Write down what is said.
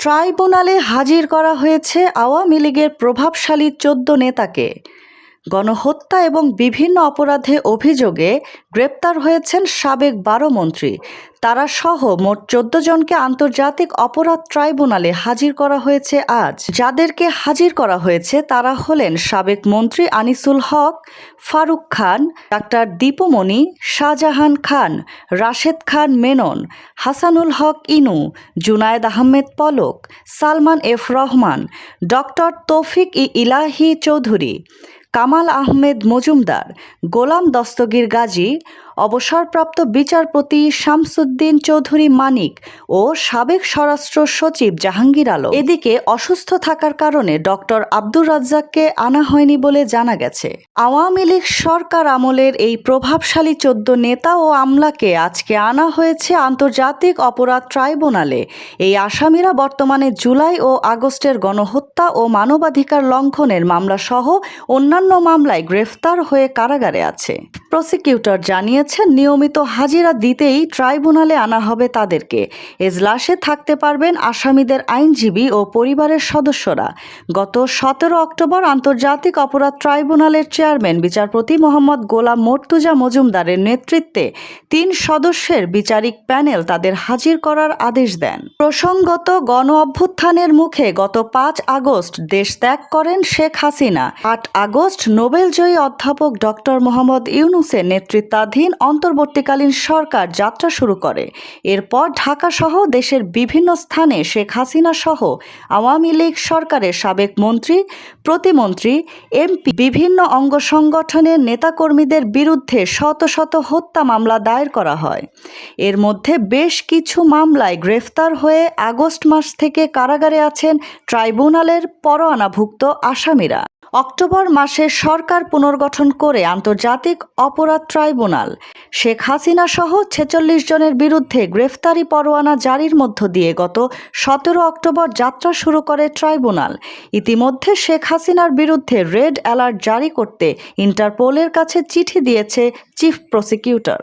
ট্রাইব্যুনালে হাজির করা হয়েছে আওয়ামী লীগের প্রভাবশালী ১৪ নেতাকে। গণহত্যা এবং বিভিন্ন অপরাধে অভিযোগে গ্রেপ্তার হয়েছেন সাবেক ১২ মন্ত্রী। তারা সহ মোট ১৪ জনকে আন্তর্জাতিক অপরাধ ট্রাইব্যুনালে হাজির করা হয়েছে আজ। যাদেরকে হাজির করা হয়েছে তারা হলেন সাবেক মন্ত্রী আনিসুল হক, ফারুক খান, ডাক্তার দীপুমণি, শাহজাহান খান, রাশেদ খান মেনন, হাসানুল হক ইনু, জুনায়েদ আহমেদ পলক, সালমান এফ রহমান, ডক্টর তৌফিক ইলাহি চৌধুরী, কামাল আহমেদ মজুমদার, গোলাম দস্তগীর গাজী, অবসরপ্রাপ্ত বিচারপতি শামসুদ্দিন চৌধুরী মানিক ও সাবেক স্বরাষ্ট্র সচিব জাহাঙ্গীর আলম। এদিকে অসুস্থ থাকার কারণে ডক্টর আব্দুর রাজ্জাককে আনা হয়নি বলে জানা গেছে। আওয়ামী লীগ সরকার আমলের এই প্রভাবশালী ১৪ নেতা ও আমলাকে আজকে আনা হয়েছে আন্তর্জাতিক অপরাধ ট্রাইব্যুনালে। এই আসামিরা বর্তমানে জুলাই ও আগস্টের গণহত্যা ও মানবাধিকার লঙ্ঘনের মামলা সহ অন্যান্য মামলায় গ্রেফতার হয়ে কারাগারে আছে। প্রসিকিউটর জানিয়েছেন, নিয়মিত হাজিরা দিতেই ট্রাইব্যুনালে আনা হবে তাদেরকে। এজলাসে থাকতে পারবেন আসামিদের আইনজীবী ও পরিবারের সদস্যরা। গত ১৭ অক্টোবর আন্তর্জাতিক অপরাধ ট্রাইব্যুনালের চেয়ারম্যান বিচারপতি মোহাম্মদ গোলাম মর্তুজা মজুমদারের নেতৃত্বে ৩ সদস্যের বিচারিক প্যানেল তাদের হাজির করার আদেশ দেন। প্রসঙ্গত, গণ অভ্যুত্থানের মুখে গত ৫ আগস্ট দেশ ত্যাগ করেন শেখ হাসিনা। ৮ আগস্ট নোবেলজয়ী অধ্যাপক ডক্টর মোহাম্মদ ইউনূসের নেতৃত্বাধীন অন্তর্বর্তীকালীন সরকার যাত্রা শুরু করে। এরপর ঢাকাসহ দেশের বিভিন্ন স্থানে শেখ হাসিনা সহ আওয়ামী লীগ সরকারের সাবেক মন্ত্রী, প্রতিমন্ত্রী, এমপি, বিভিন্ন অঙ্গ সংগঠনের নেতাকর্মীদের বিরুদ্ধে শত শত হত্যা মামলা দায়ের করা হয়। এর মধ্যে বেশ কিছু মামলায় গ্রেফতার হয়ে আগস্ট মাস থেকে কারাগারে আছেন ট্রাইব্যুনালের পরোয়ানাভুক্ত আসামিরা। অক্টোবর মাসে সরকার পুনর্গঠন করে আন্তর্জাতিক অপরাধ ট্রাইব্যুনাল শেখ হাসিনা সহ ৪৬ জনের বিরুদ্ধে গ্রেফতারি পরোয়ানা জারির মধ্য দিয়ে গত ১৭ অক্টোবর যাত্রা শুরু করে ট্রাইব্যুনাল। ইতিমধ্যে শেখ হাসিনার বিরুদ্ধে রেড অ্যালার্ট জারি করতে ইন্টারপোলের কাছে চিঠি দিয়েছে চিফ প্রসিকিউটর।